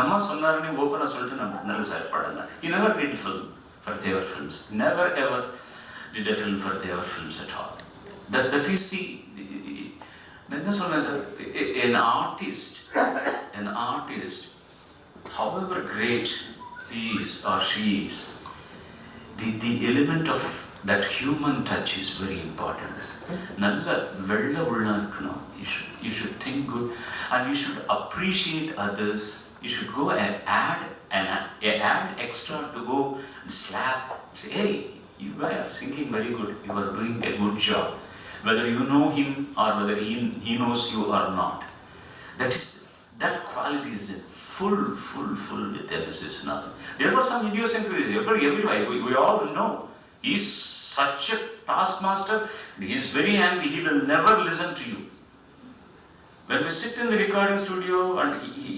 Amma சொன்னாருன்னு ஓப்பனாக சொல்லிட்டு நம்ம நல்ல சார் படம். He never did film for their films. Never ever did a film for their films at all. That is the என்ன சொல்றேன் sir, an artist, however great he is or she is, the element of that human touch is very important. நல்ல வெள்ள உள்ள இருக்கணும். You should think good and you should appreciate others. You should go and add extra to go and slap, say, hey, you are singing very good, you are doing a good job. Whether you know him or whether he knows you or not. That quality is full with them. Is nothing. There were some idiosyncrasies everywhere. We all know. He's such a taskmaster, he's very angry, he will never listen to you. When we sit in the recording studio and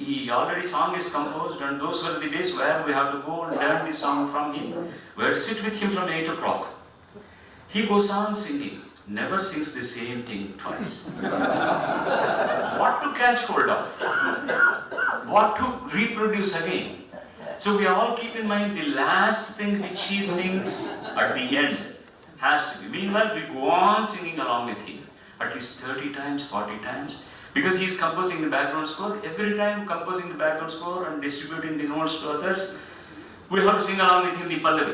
he already song is composed, and those were the days where we have to go and learn the song from him. We have to sit with him from 8 o'clock. He goes on singing, never sings the same thing twice. What to catch hold of? What to reproduce again? So we all keep in mind the last thing which he sings at the end has to be. Meanwhile, we go on singing along with him at least 30 times, 40 times. Because he is composing the background score, every time composing the background score and distributing the notes to others, we have to sing along with him the Pallavi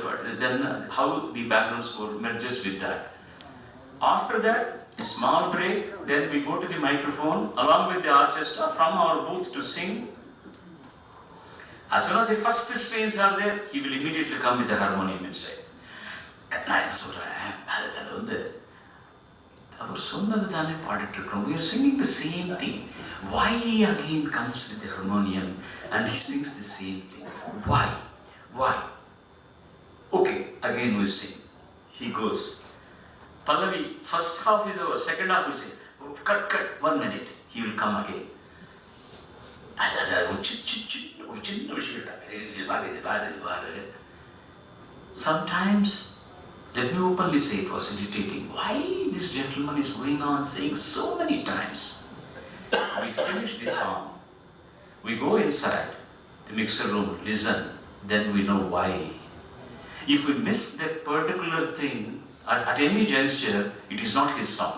part. Then how the background score merges with that. After that, a small break, then we go to the microphone along with the orchestra from our booth to sing. As soon as the first strains are there, he will immediately come with the harmonium inside. We are singing the same thing. Why he again comes with the harmonium and he sings the same thing? Why? Okay, again we sing. He goes. Pallavi, first half is over, second half we say, oh, cut, 1 minute. He will come again. Sometimes, let me openly say, it was irritating. Why this gentleman is going on saying so many times? We finish the song, we go inside the mixer room, listen, then we know why. If we miss that particular thing at any juncture, it is not his song.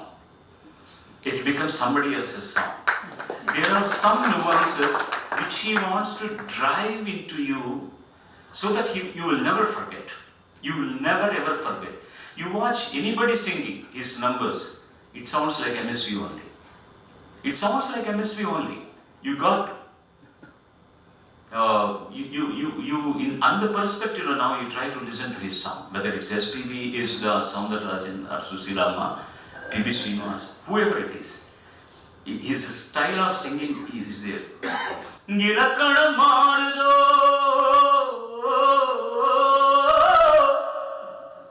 It becomes somebody else's song. There are some nuances which he wants to drive into you so that you will never forget. You will never ever forget. You watch anybody singing his numbers, it sounds like MSV only. It sounds like MSV only. You got on the perspective now you try to listen to his song, whether it's SPB, is the Soundararajan or Susilama, PB Srinivas, whoever it is. His style of singing is there.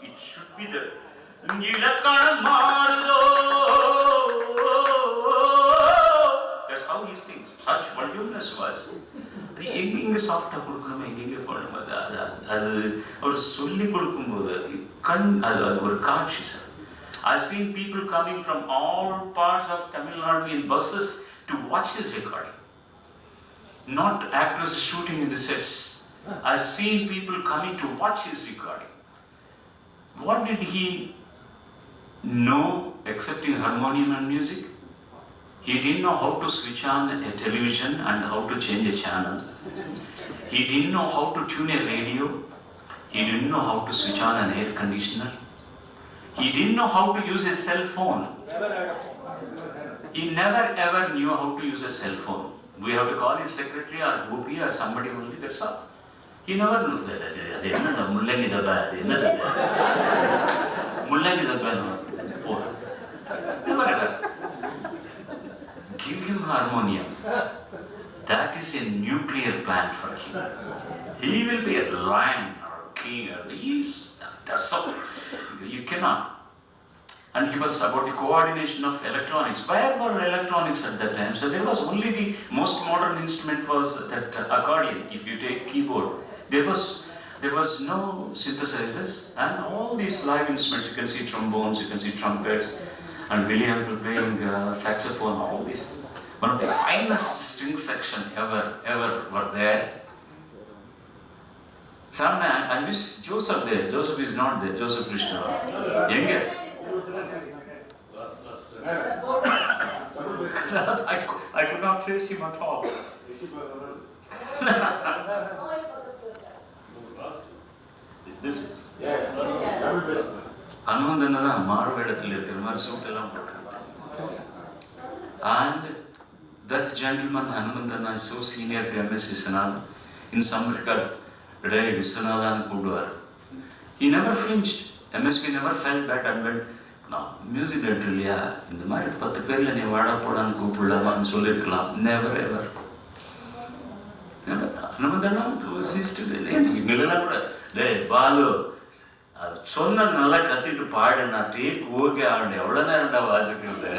It should be there. That's how he sings. Such voluminous voice. எங்கெங்க சாஃப்டாக கொடுக்கணுமோ எங்கெங்க போடணும், அது அவர் சொல்லி கொடுக்கும்போது அது ஒரு காட்சி sir. I've seen people coming from all parts of Tamil Nadu in buses to watch his recording. Not actors shooting in the sets. I've seen people coming to watch his recording. What did he know excepting harmonium and music? He didn't know how to switch on a television and how to change a channel. He didn't know how to tune a radio. He didn't know how to switch on an air conditioner. He didn't know how to use a cell phone. He never ever knew how to use a cell phone. We have to call his secretary or Gopi or somebody only, that's all. He never knew. Mullangi dabba, phone. Never ever. Give him harmonium. That is a nuclear plant for him. He will be a lion or a king or that's so. You cannot. And he was about the coordination of electronics. Where were electronics at that time? So there was only the most modern instrument was that accordion. If you take keyboard, there was no synthesizers and all these live instruments. You can see trombones, you can see trumpets, and Willie Uncle playing saxophone. All this. One of the finest string section ever were there. Some man, I miss Joseph there. Joseph is not there. Joseph Krishna. Younger. I could not trace him at all. This is. Hanumandanna Marvadathil irukkiற மாதிரி suit எல்லாம் போட்டாங்க. And that gentleman Hanumandanna is so senior to MS Viswanathan. In some regard, today Viswanathan கூடுவார். He never flinched. MSV never felt bad and went, no, music director இல்லையா, இந்த மாதிரி 10 பேர்ல நீ வாடா போடான்னு கூப்பிடலாமான்னு சொல்லியிருக்கலாம். Never ever. Hanumandanna எங்களெல்லாம் கூட, டேய் பாலு, சொன்னது நல்லா கத்திட்டு பாடு, நான் டேக் ஓகே ஆகணும், எவ்வளோ நேரம்டா வாசிக்கிறது.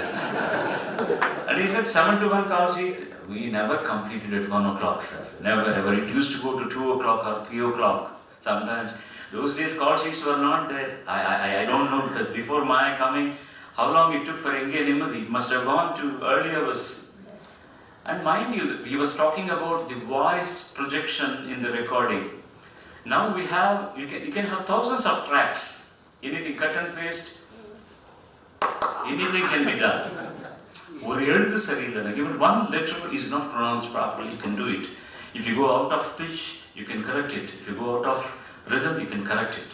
And he said 7 to 1 call sheet. We never completed at 1 o'clock, sir. Never ever. It used to go to 2 o'clock or 3 o'clock. Sometimes those days call sheets were not there. I don't know, because before my coming, how long it took for Enge Nimadi. It must have gone to early hours. And mind you, he was talking about the voice projection in the recording. Now we have, you can have thousands of tracks. Anything cut and paste, anything can be done. ஒரு எழுத்து சரியில்லை, even one letter is not pronounced properly, you can do it. If you go out of pitch, you can correct it. If you go out of rhythm, you can correct it.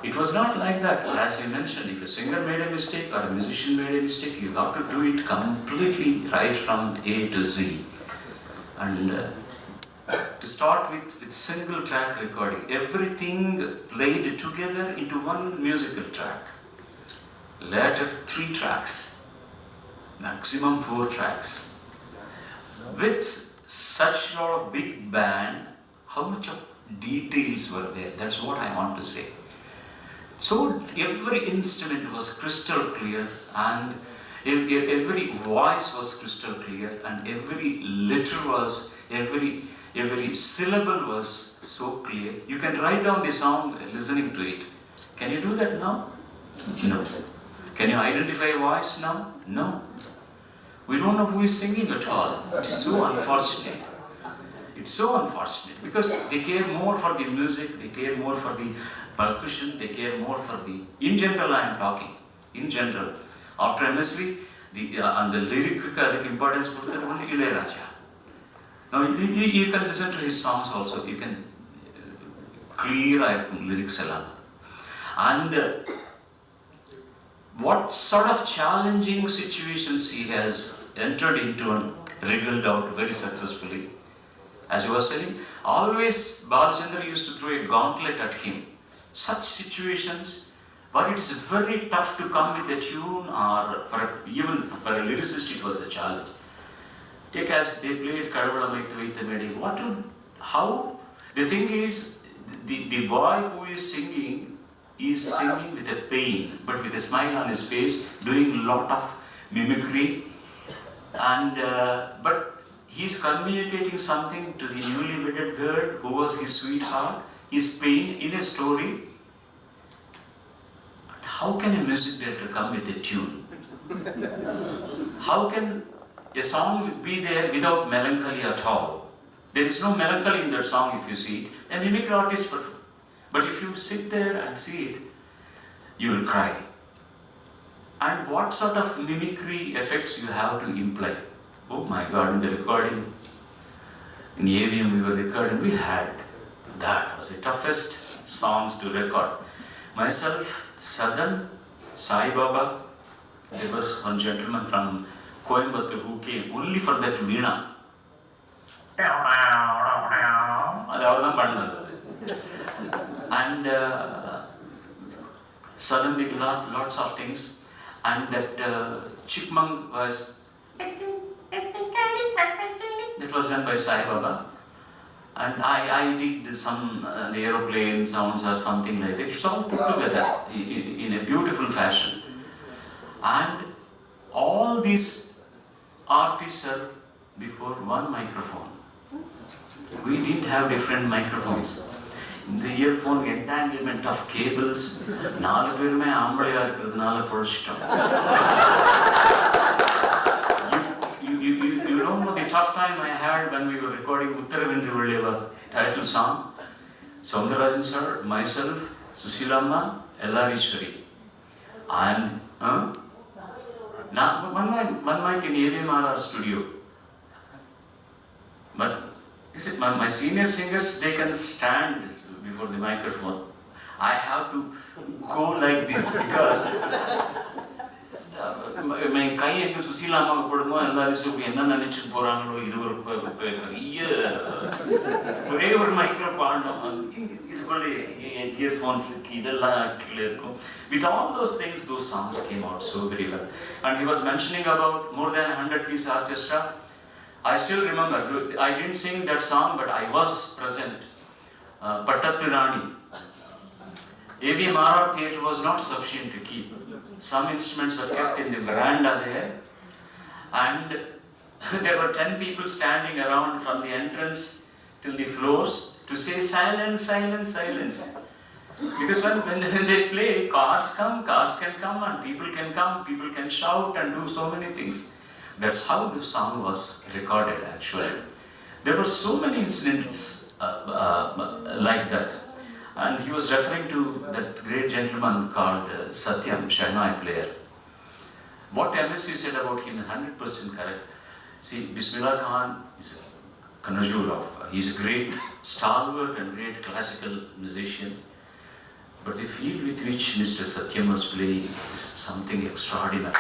It was not like that. As I mentioned, if a singer made a mistake or a musician made a mistake, you have to do it completely right from A to Z. And to start with single track recording, everything played together into one musical track. Later 3 tracks. Maximum 4 tracks. With such a lot of big band, how much of details were there? That's what I want to say. So every instrument was crystal clear, and every voice was crystal clear, and every letter was, every syllable was so clear. You can write down the song listening to it. Can you do that now? No. Can you identify a voice now? No. We don't know who is singing at all. It is so unfortunate. It's so unfortunate, because they care more for the music, they care more for the percussion, they care more for the, in general I am talking, in general. After MSV, and the lyric importance கொடுத்தது only Ilayaraja. Now you can listen to his songs also, you can clear lyrics along. And what sort of challenging situations he has entered into and wriggled out very successfully. As he was saying, always Balachandra used to throw a gauntlet at him. Such situations, but it's very tough to come with a tune, or even for a lyricist it was a challenge. Take as they played Kadavala Maithu Vaithamedi. How? The thing is, the boy who is singing with a pain, but with a smile on his face, doing a lot of mimicry, and but he's communicating something to the newly wedded girl who was his sweetheart, his pain in a story. How can a music director come with a tune? How can a song be there without melancholy at all? There is no melancholy in that song if you see it. A mimicry artist perform. But if you sit there and see it, you will cry. And what sort of mimicry effects you have to imply? Oh my God, in the recording, in AVM we were recording, we had, that was the toughest songs to record. Myself, Sadan, Sai Baba, there was one gentleman from Coimbatore who came only for that veena. And Sadan did lots of things, and that chipmunk was, that was done by Sai Baba, and I did some the aeroplane sounds or something like that. It's all put together in a beautiful fashion, and all these artists are before one microphone. We didn't have different microphones. The earphone entanglement of cables, 4 பேருமே ஆம்பளையா இருக்கிறதுனால பொழிச்சிட்டோம். You tough time I had when we were recording Uttaravendri Valleva title song. Soundarajan sir, myself, Susilamma, Ellarishwari. And now one mic in AVMRR studio. But you see, my senior singers, they can stand before the microphone. I have to go like this because my கை எங்க சுசீலாமாவுக்கு போடுமோ எல்லாரும் என்ன நினைச்சுட்டு போறாங்களோ, இது ஒரு பெரிய ஒரே ஒரு மைக்ல பாடணும், இதுக்குள்ள இயர்ஃபோன்ஸுக்கு இதெல்லாம் கீழே இருக்கும். With all those things, those songs came out so very well. And he was mentioning about more than 100-piece orchestra. I still remember, I didn't sing that song, but I was present. Pattathu Rani. AVMRR theatre was not sufficient to keep. Some instruments were kept in the veranda there, and there were 10 people standing around from the entrance till the floors to say silence, silence, silence. Because when they play, cars can come, and people can shout and do so many things. That's how the song was recorded actually. There were so many incidents like that. And he was referring to that great gentleman called Satyam, Shehnai player. What MSC said about him is 100% correct. See, Bismillah Khan is a connoisseur he's a great stalwart and great classical musician. But the field with which Mr. Satyam was playing is something extraordinary.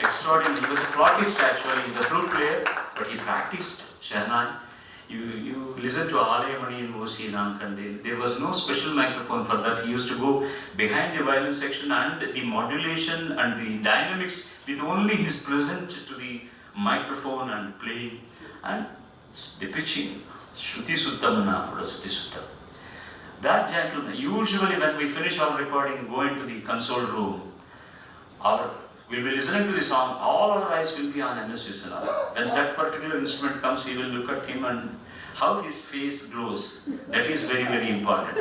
Extraordinary. He was a flautist actually, he's a flute player, but he practiced Shehnai. You listen to Alayamani in O.C. Nankande, there was no special microphone for that. He used to go behind the violin section and the modulation and the dynamics with only his presence to the microphone and playing and the pitching. Shruti Suttamana or Shruti Suttam. That gentleman, usually when we finish our recording, go into the console room, we'll be listening to the song, all our eyes will be on MS Vishwanath. When that particular instrument comes, he will look at him and how his face glows. That is very, very important.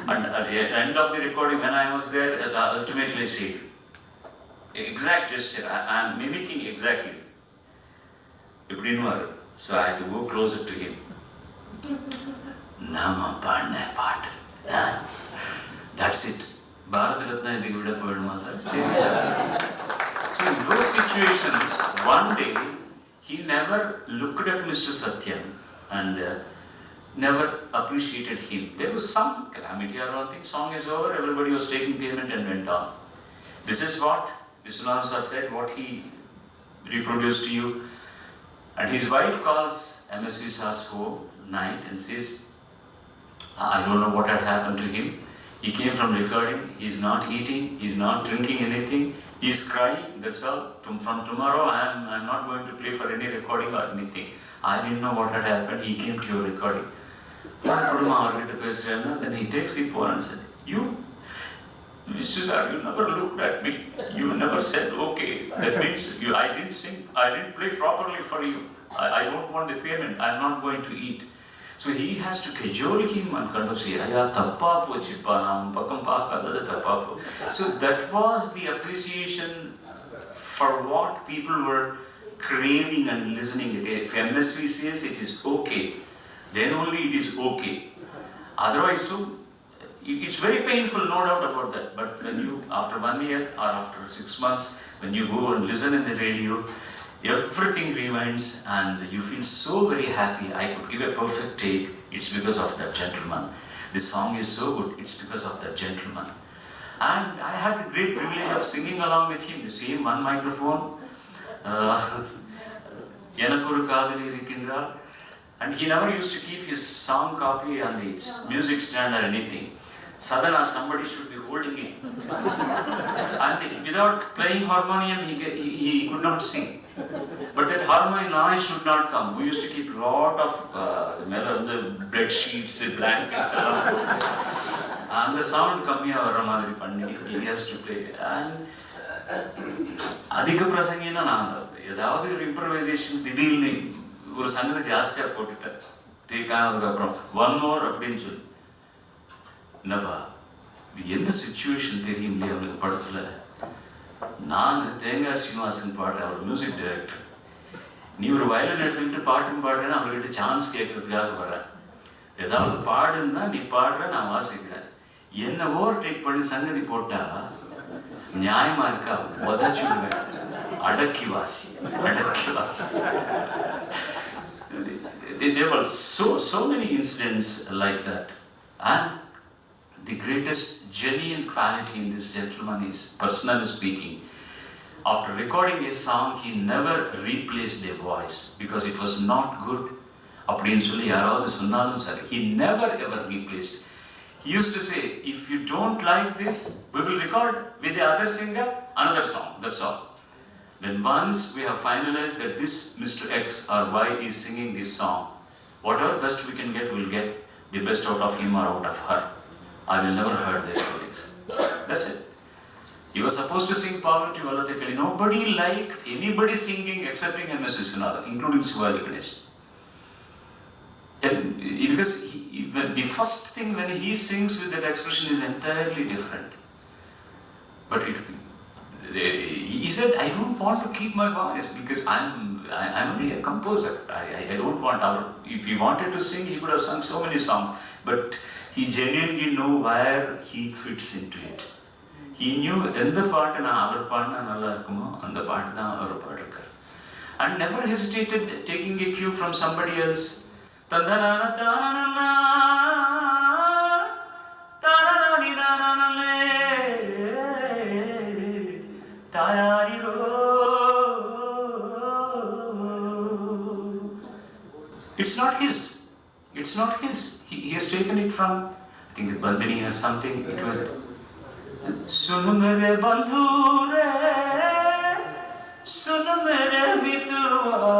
And at the end of the recording, when I was there, ultimately I said, exact gesture, I am mimicking exactly. So I had to go closer to him. Nama Padna Pat. That's it. Bharat Ratna idhukku vida poiduma sir. So in those situations, one day, he never looked at Mr. Satyam and never appreciated him. There was some calamity or one thing, song is over, everybody was taking payment and went on. This is what Vishwanath sir said, what he reproduced to you. And his wife calls MSV sir's home night and says, I don't know what had happened to him. He came from recording, he's not eating, he's not drinking anything, he's crying, that's all. From tomorrow I'm not going to play for any recording or anything. I didn't know what had happened, he came to your recording. Then he takes the phone and said, you never looked at me, you never said okay, that means I didn't sing, I didn't play properly for you, I don't want the payment, I'm not going to eat. So he has to cajole him and kind of say, tappa pochippa, nam pakkam paakadada tappa po. So that was the appreciation for what people were craving and listening at. If MSV says it is okay, then only it is okay. Otherwise, so it's very painful, no doubt about that. But when you, after 1 year or after 6 months, when you go and listen in the radio, everything rewinds and you feel so very happy. I could give a perfect take. It's because of that gentleman. This song is so good. It's because of that gentleman. And I had the great privilege of singing along with him. The same one microphone. Yanakuru Kadali Rikindra. And he never used to keep his song copy on the music stand or anything. Sadhana, somebody should be holding it. And without playing harmonium, he could not sing. But that harmonium noise should not come. We used to keep a lot of the bed sheets, blankets around. And the sound kammiya vara madiri panni, he has to play. And adhika prasangina naan edavadhu or improvisation திடீர்னு ஒரு சங்கதி ஜாஸ்தியா போட்டுட்டார். Take ஆனதுக்கு அப்புறம் one more அப்படின்னு சொல்லி, என்னப்பா இது என்ன சிச்சுவேஷன் தெரியும்லையே அவனுக்கு படத்துல, நான் தேங்காய் ஸ்ரீனிவாசன் பாடுற அவர் மியூசிக் டைரக்டர், நீ ஒரு வயலின் எடுத்துக்கிட்டு பாட்டும் பாடுறேன்னு அவர்கிட்ட சான்ஸ் கேட்கறதுக்காக வர்றேன். ஏதாவது பாடுன்னா நீ பாடுற, நான் வாசிக்கிறேன். என்ன ஓவர்டேக் பண்ணி சங்கதி போட்டா நியாயமா இருக்கா? உதச்சுடுவேன். அடக்கி வாசி, அடக்கி வாசி. There were so many incidents like that. And the greatest genuine quality in this gentleman is, personally speaking, after recording a song, he never replaced a voice because it was not good. அப்படின்னு சொல்லி யாராவது சொன்னாலும் சரி, he never ever replaced. He used to say, if you don't like this, we will record with the other singer another song, that's all. Then once we have finalized that this Mr. X or Y is singing this song, whatever best we can get, we'll get the best out of him or out of her. I will never hurt their feelings. That's it. He was supposed to sing Parvati Valathikali. Nobody liked anybody singing excepting M.S. Vishwanathan, including Shivaji Ganesh. Then, because the first thing when he sings with that expression is entirely different. But he said, I don't want to keep my voice because I'm only a composer. I don't want if he wanted to sing, he could have sung so many songs. But he genuinely knew where he fits into it. He knew எந்த பாட்டு நான் அவர் பாடினா நல்லா இருக்குமோ அந்த பாட்டு தான் அவர் பாடிருக்கார். And never hesitated taking a cue from somebody else. தந்தனான தானனனா தானனானி நானனலே தாராரிரோ. It's not his. It's not his. He has taken it from, I think, Bandhani or something. It was Sunu mere bandhu re, sunu mere mituva,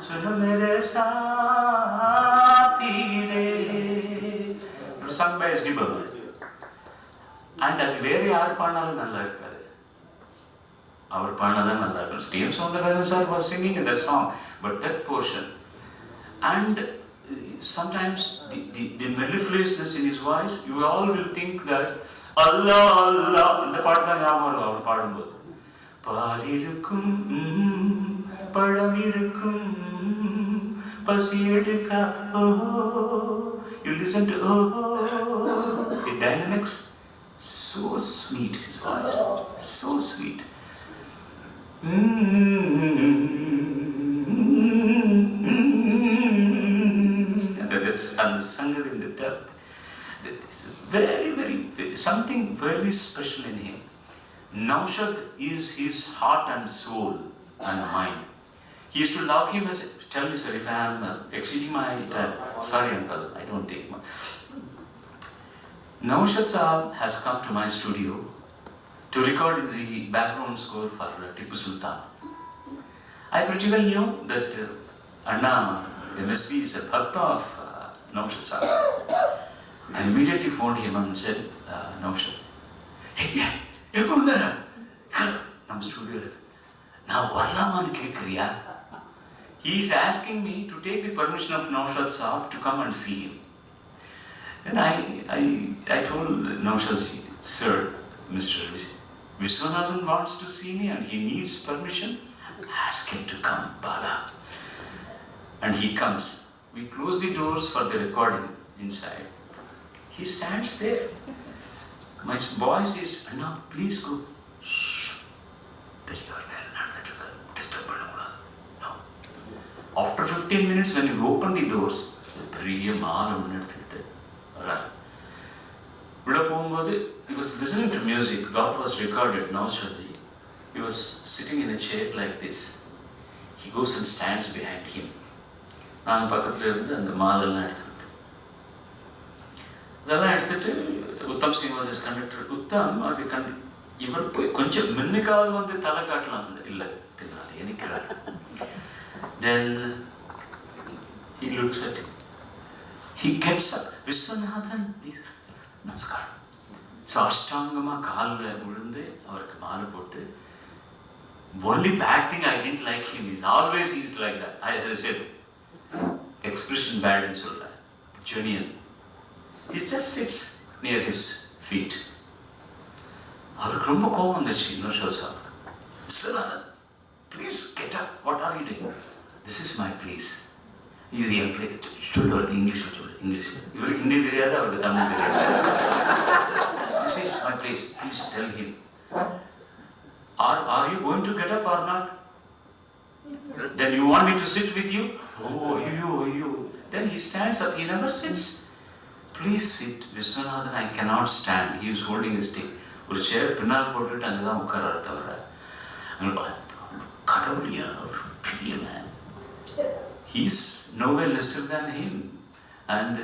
sunu mere saathi re. It was sung by S.D. Burman. And அது வேற யார் பாடினாலும் நல்லா இருக்காது, அவர் பாடினாதான் நல்லா இருக்கும். T.M. Soundararajan sir was singing in that song, but that portion. And sometimes the mellifluousness in his voice, you all will think that Allah Allah இந்த பாட்டு தான் ஞாபகம் வரும் அவர் பாடும்போது. பால் இருக்கும் பழம் இருக்கும் பசி எடுக்க, you listen to the dynamics, so sweet his voice, so sweet. And the singer in the depth, it's very something very special in him. Naushad is his heart and soul and mind. He used to love him as, tell me sir if I am exceeding my time. Sorry uncle, I don't take much. Naushad Sahab has come to my studio to record the background score for Tipu Sultan. I pretty well knew that Anna MSV is a bhakta of Naushad Sahab. I immediately phoned him and said, Naushad, hey, everyone there, நம்ம ஸ்டுடியோவில் நான் வரலாமான்னு கேட்குறியா? He is asking me to take the permission of Naushad Sahab to come and see him. Then I told Naushad, sir, Mr. Vishwanathan wants to see me and he needs permission. Ask him to come, Bala. And he comes. We close the doors for the recording inside. He stands there. My voice is, Anna, please go. Shh. Periyar vera nadandittu disturb pannakoodadhu. No. After 15 minutes, when you open the doors, periya maalam eduthitte varar. Ulla pogumbodhu he was listening to music. God was recorded. Naushad ji, he was sitting in a chair like this. He goes and stands behind him. நான் பக்கத்தில் இருந்து அந்த மாலெல்லாம் எடுத்துக்கிட்டு அதெல்லாம் எடுத்துட்டு Uttam Singh was is conductor. Uttam அது இவர் போய் கொஞ்சம் மின்னுக்காவது வந்து தலை காட்டலாம், இல்லை பின்னால் எனிக்கிறார். தென் he looks at him. He gets up. Viswanathan நமஸ்காரம். சாஷ்டாங்கமாக காலில் விழுந்து அவருக்கு மாலை போட்டு, only bad thing I didn't like him is always he's like that. I said expression bad ன்னு சொல்கிறேன், genuine. He just sits near his feet. அவருக்கு ரொம்ப கோபம் வந்துச்சு. Naushad Sahab, Viswanathan, please get up. what are you doing? This is my place. இது என் place. சொல்லு அவருக்கு இங்கிலீஷில் சொல்லு, இங்கிலீஷில். இவருக்கு ஹிந்தி தெரியாது, அவருக்கு தமிழ் தெரியாது. This is my place. Please tell him. Are you going to get up or not? Then you want me to sit with you? Oh, you. Then he stands up. He never sits. Please sit. Viswanathan, I cannot stand. He is holding his stick. ஒரு சேர் பின்னால் போட்டுட்டு அங்கே தான் உட்கார தவிர கடவுளியா ஒரு பெரிய man. He's nowhere lesser than him. And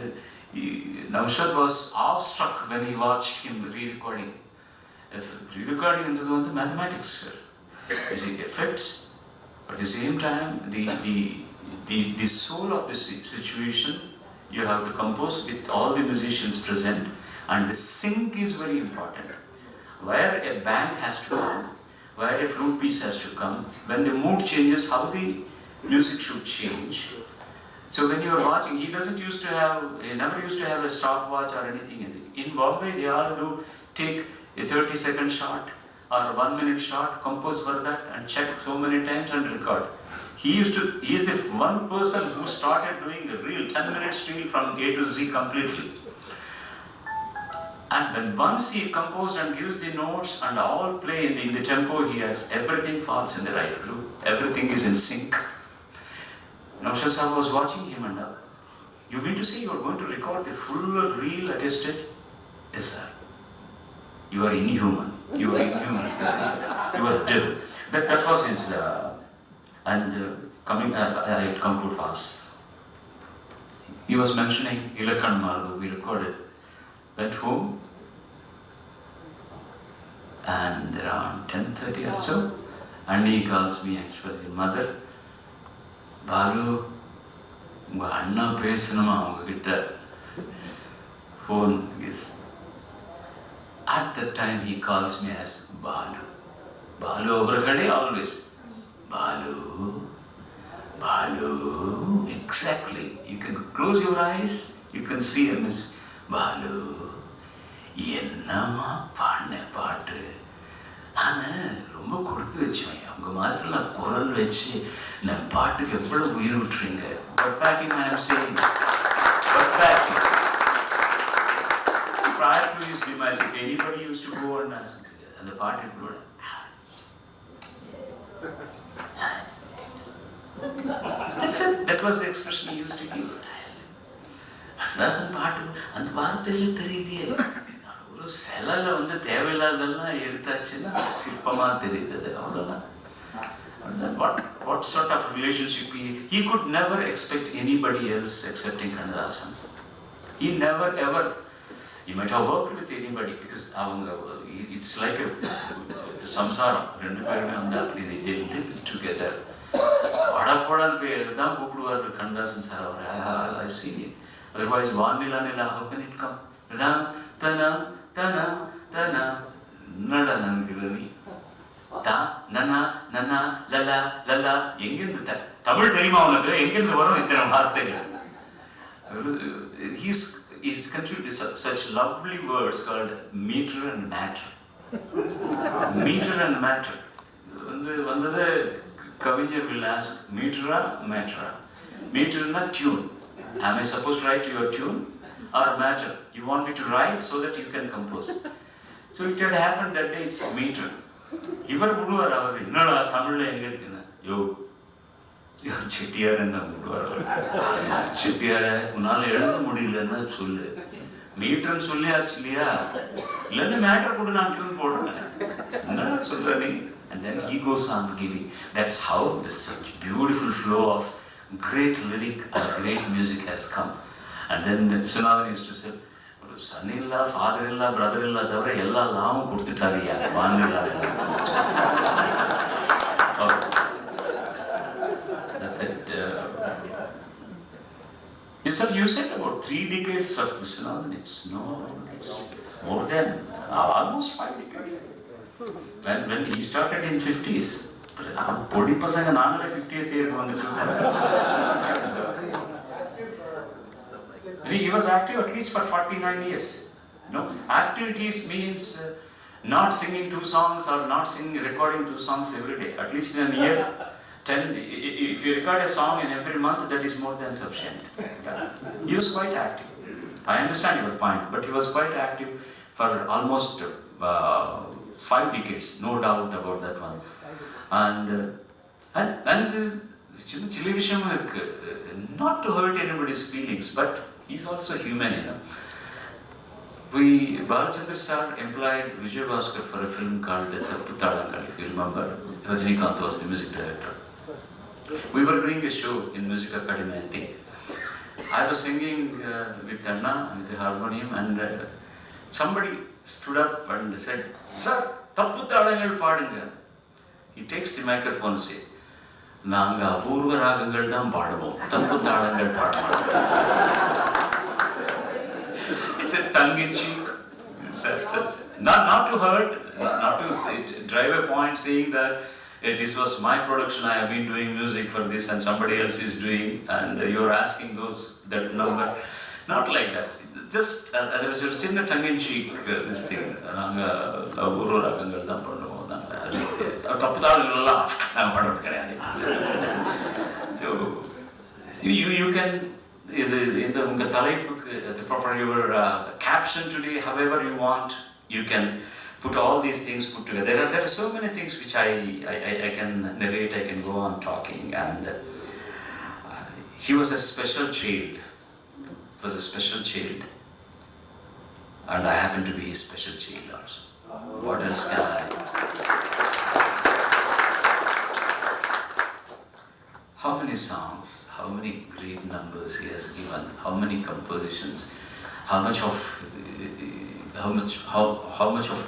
Naushad was awestruck when he watched him re-recording. Re-recording is mathematics, sir. You see effects, but at the same time, the soul of this situation, you have to compose with all the musicians present, and the sync is very important. Where a band has to come, where a flute piece has to come, when the mood changes, how the music should change. So when you are watching, he never used to have a stopwatch or anything. In Bombay, they all do take a 30-second shot or 1 minute shot, compose for that and check so many times and record. He is the one person who started doing a reel, 10 minutes reel from A to Z completely. And when once he composed and gives the notes and all play in the tempo he has, everything falls in the right groove. Everything is in sync. Naushad Sahib was watching him and you mean to say you are going to record the full reel at a stage? Yes, sir. You are inhuman. You are inhuman. You are devil. That was his. I conclude fast. He was mentioning Ilakkan Mardu. We recorded. Went home. And around 10:30 or so, and he calls me actually, mother, Balu, unga anna pesanuma unga kitta phone is. At that time he calls me as Balu. Balu overkade always. Balu, exactly. You can close your eyes, you can see him as Balu. என்னம்மா பாடின பாட்டு. நான் ரொம்ப கொடுத்து வச்சேன். அவங்க மாதிரிலாம் குரல் வச்சு நான் பாட்டுக்கு எவ்வளோ உயிர் விட்டுறீங்க. Verbatim I am saying. Verbatim. Prior to his demise, if anybody used to go and ask, அந்த பாட்டு எப்படி that was the expression he used to give. அண்ணாசன் பாட்டு அந்த வார்த்தையில தெரியுதே. செலல தேவையில்லாதெல்லாம் எடுத்தாச்சுன்னா சிற்பமா தெரியுது. அவ்வளோதான். What sort of relationship he could never expect anybody else excepting Kannadasan. He never ever, he might have worked with anybody because it's like a samsaram. ரெண்டு பேருமே they live together. படப்படான்னு பேர் தான் கூப்பிடுவார் கண்ணதாசன் சார் அவர். I see it. Otherwise வானிலா நிலா, how can it come? தனா தனா தனா நட நன்கிறனி தா நனா நனா லலா லலா. எங்கிருந்து தமிழ் தெரியுமா உனக்கு? எங்கிருந்து வரும் இத்தனை வார்த்தைகள்? He's contributed such lovely words called meter and matter. Meter and matter. வந்தது கவிஞர் will ask, meter-ஆ matter-ஆ? Meter-னா tune. Am I supposed to write your tune? Or matter? You want me to write so that you can compose. So it had happened that day, it's meter. இவர் விடுவார் அவர், என்னடா தமிழ்ல எங்க இருக்குன்னு. யோ செட்டியார் என்ன விடுவார். செட்டியார உன்னால எழுத முடியலன்னா சொல்லு. மீட்டர்னு சொல்லியாச்சு இல்லையா? இல்லைன்னு மேட்டர் கூட நான் டியூன் போடுறேன். என்னடா சொல்ற நீ? And then he goes on giving. That's how such beautiful flow of great lyric and great music has come. And then Viswanathan used to say, son-in-law, father-in-law, brother-in-law தவிர எல்லா லாவும் கொடுத்துட்டாரியா வானிலா. That's it. You said about 3 decades of Viswanathan. It's more than almost 5 decades. When he started in 50s, பொடி பசங்க நாங்களே 50th இயருக்கு வந்துட்டு. He was active at least for 49 years. Activities means not singing 2 songs or not recording 2 songs every day. At least in a year, if you record a song in every month, that is more than sufficient. He was quite active. I understand your point, but he was quite active for almost 5 decades, no doubt about that one. And not to hurt anybody's feelings, but he's also human, you know. Balachandra sir employed Vijay Bhaskar for a film called Tappu Talangal, if you remember. Rajinikanth was the music director. We were doing a show in Music Academy, I think. I was singing with Anna, with the harmonium, and somebody stood up and said, "Sir, Tappu Talangal paadunga." He takes the microphone and says, "Naanga apurva ragangal dhaan paadavom, Tappu Talangal paadamaattom." It's a tongue-in-cheek. Not to hurt, not to drive a point saying that this was my production, I have been doing music for this and somebody else is doing, and you're asking that number. Not like that. Just, there was just in a tongue-in-cheek, this thing. So, you can, for your caption today, however you want, you can put all these things put together. There are so many things which I can narrate, I can go on talking, and he was a special child. And I happen to be his special child also. What else can I? How many songs, how many great numbers he has given, how many compositions, how much of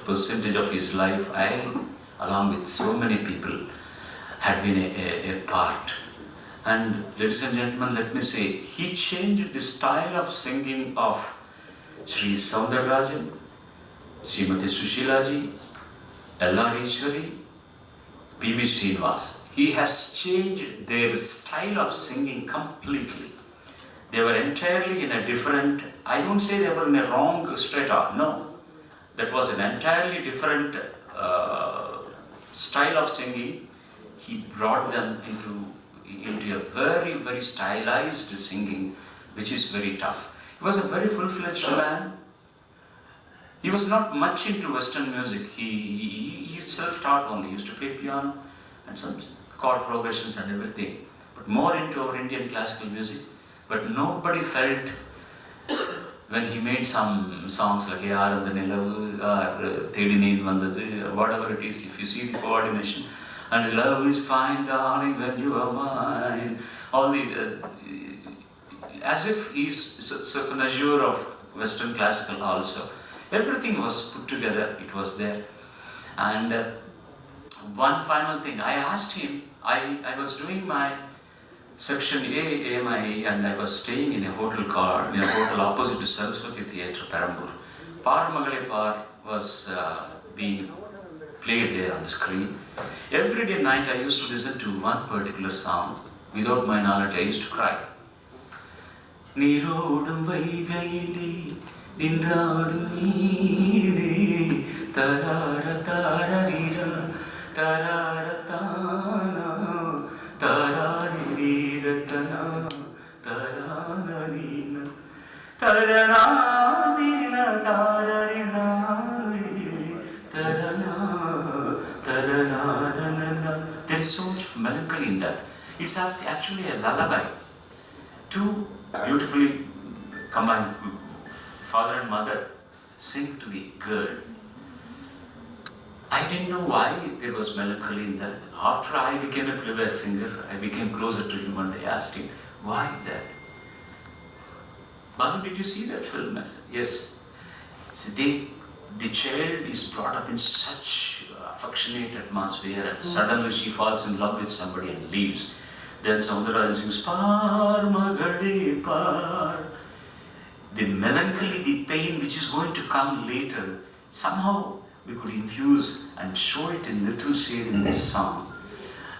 percentage of his life I, along with so many people, had been a part. And ladies and gentlemen, let me say, he changed the style of singing of Sri Soundararajan, Srimati Sushilaji, L.R. Ishwari, P.V. Srinivas. He has changed their style of singing completely. They were entirely in a different, I don't say they were in a wrong strata, no. That was an entirely different style of singing. He brought them into a very, very stylized singing, which is very tough. He was a very full-fledged man. He was not much into Western music. He self-taught only. He used to play piano and some chord progressions and everything, but more into our Indian classical music. But nobody felt when he made some songs like Yaar and the Nilavu or Thedi Neen Vandadu or whatever it is, if you see the coordination, and love is fine, darling, when you are mine, all the, as if he's a connoisseur of Western classical also. Everything was put together, it was there. And one final thing, I asked him, I was doing my section A, AMI, and I was staying in a hotel opposite to Saraswati Theatre, Perambur. Paar Magale Paar was being played there on the screen. Every day night I used to listen to one particular song. Without my knowledge, I used to cry. Nirodum Vaigayili, Nindradum Neene, Tarara Tararira, Tarara Tana, Tararira Tana, Tarana Nina, Tarana Nina, Tararina, Tarana, Tarana. There is so much of melancholy in that. It's actually a lullaby. Two beautifully combined, father and mother sing to the girl. I didn't know why there was melancholy in that. After I became a playback singer, I became closer to him one day. I asked him, why that? Balu, did you see that film? I said, yes. See, the child is brought up in such affectionate atmosphere, and suddenly she falls in love with somebody and leaves. Then Soundararajan sings, Paar Magale Paar. The melancholy, the pain which is going to come later, somehow we could infuse and show it in little shade in this song.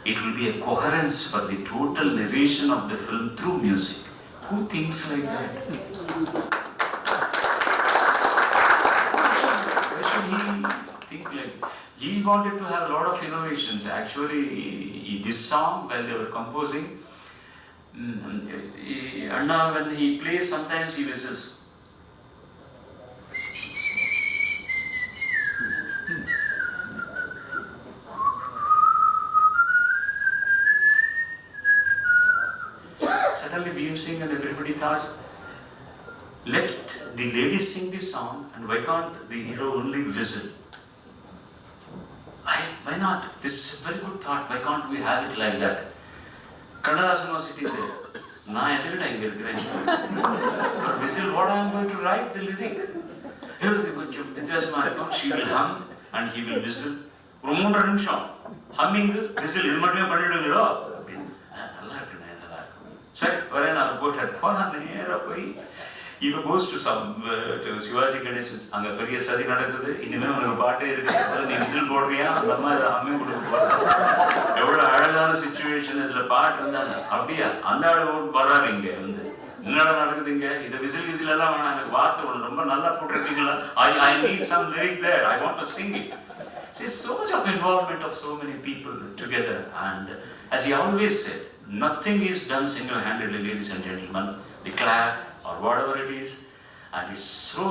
It will be a coherence for the total narration of the film through music. Who thinks like that? Why should he think like that? he wanted to have a lot of innovations. Actually, this song, while they were composing, Anna, when he plays, sometimes he whistles. Suddenly Bhim Singh and everybody thought, let the ladies sing this song, and why can't the hero only whistle? Why not? This is a very good thought. Why can't we have it like that? Kannadasan was sitting there. For whistle, what I am going to write the lyric? She will hum and he will whistle. Humming, whistle, இது மட்டுமே பண்ணிடுங்களோ அப்படின்னு. நல்லா இருக்குண்ணே, நல்லா இருக்கும். சரி, வரேன் நான் போட்டார். போனால் நேராக போய் இப்போ கோஸ் டு சிவாஜி கணேசன், அங்கே பெரிய சதி நடக்குது, இனிமேல் உனக்கு பாட்டே இருக்கிறது, நீ விசில் போடுறியா, அந்த அம்மா இதை அம்மி கொடுக்க போகிறேன். எவ்வளோ அழகான சுச்சுவேஷன், இதில் பாட்டு இருந்தாங்க. அப்படியா அந்த ஆளு வர்றாரு இங்கே வந்து, என்னடா நடக்குது இங்கே, இது விசில் எல்லாம் வேணாம், எனக்கு வார்த்தை ஒன்று ரொம்ப நல்லா போட்டிருக்கீங்களா, I need some lyric there, I want to sing it. See, so much of involvement of so many people together, and as he always said, nothing is done single-handedly, ladies and gentlemen. The clap or whatever it is, and it's so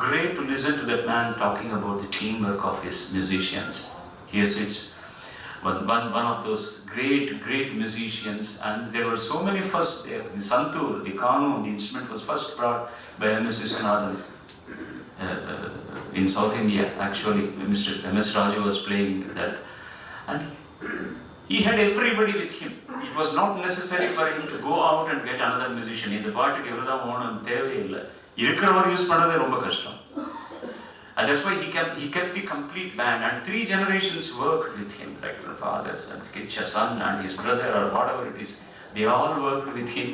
great to listen to that man talking about the teamwork of his musicians. Yes, it's one of those great musicians, and there were so many first. The santur, the kanun, the instrument was first brought by M.S. Viswanathan in South India. Actually, Mr. M.S. Raju was playing that, and he had everybody with him. It was not necessary for him to go out and get another musician. இந்த பாட்டுக்கு இவர்தான் ஓணும் தேவையில்லை. இருக்கிறவர் use பண்ணதே ரொம்ப கஷ்டம். And that's why he kept the complete band, and 3 generations worked with him, like the fathers and his son and his brother or whatever it is. They all worked with him,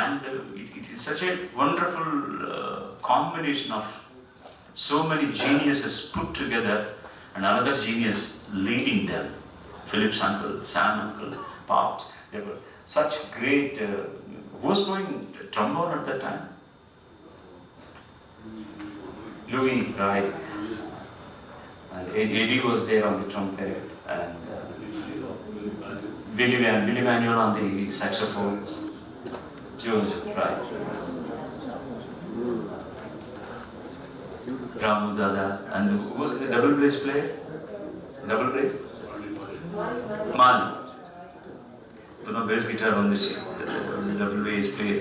and it is such a wonderful combination of so many geniuses put together, and another genius leading them. Philip's uncle, Sam uncle, Pops, they were such great. Who was playing trombone at that time? Louis, right? And Eddie was there on the trumpet, and Billy Manuel on the saxophone. Joseph, right? Ramu Dada, and who was the double bass player? Double bass? Mali. So the bass guitar on this double bass player,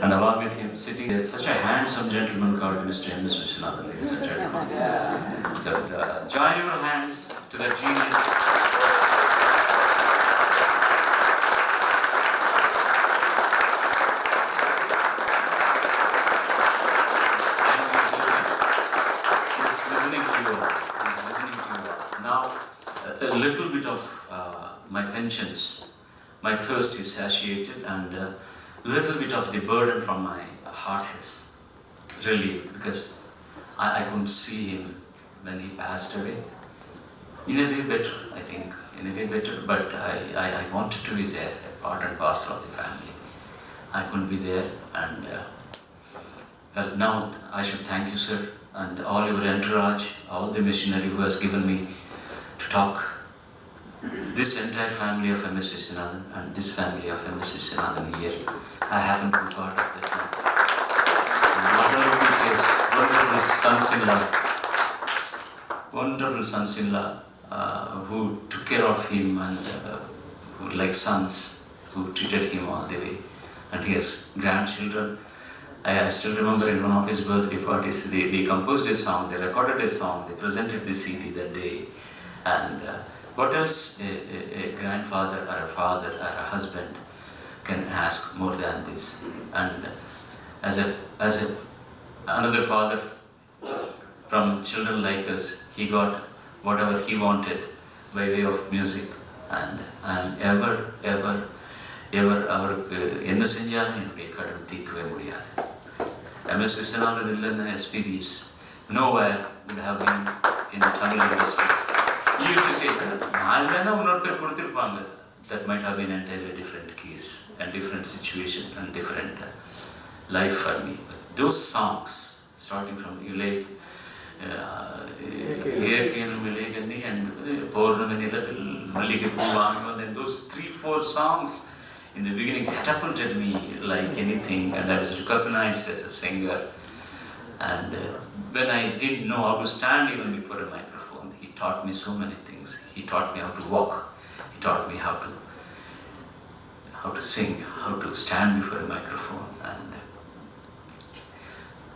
and along with him sitting there, such a handsome gentleman called Mr. M.S. Viswanathan, ladies and gentlemen. So join your hands to that genius. He's listening to you. Now, a little bit of my penchants, my thirst is satiated, and a little bit of the burden from my heart has relieved, because I couldn't see him when he passed away. In a way better, I think, but I wanted to be there, part and parcel of the family. I couldn't be there, and well, now I should thank you, sir, and all your entourage, all the missionary who has given me to talk. This entire family of M.S. Viswanathan and this family of M.S. Viswanathan here, I happen to be part of that. Wonderful sons-in-law who took care of him, and who like sons, who treated him all the way. And he has grandchildren. I still remember in one of his birthday parties, they composed a song, they recorded a song, they presented the CD that day, and what else a grandfather or a father or a husband can ask more than this? And as another father from children like us, he got whatever he wanted by way of music, and I am ever அவருக்கு என்ன செஞ்சாலும் என்னுடைய கடன் தீர்க்கவே முடியாது. M.S. Viswanathan இல்லைன்னா SPBs nowhere would have been in the Tamil industry. He used to say that நான் இல்லைன்னா இன்னொருத்தர் கொடுத்திருப்பாங்க. That might have been an entirely different case and different situation and different life for me. But those songs, starting from Ekenu and Purnamani Malike Puvang, and those 3-4 songs in the beginning catapulted me like anything, and I was recognized as a singer. And when I didn't know how to stand even before a microphone, he taught me so many things. He taught me how to walk. He taught me how to sing, how to stand before a microphone. And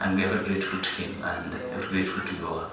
I'm ever grateful to him and ever grateful to you all.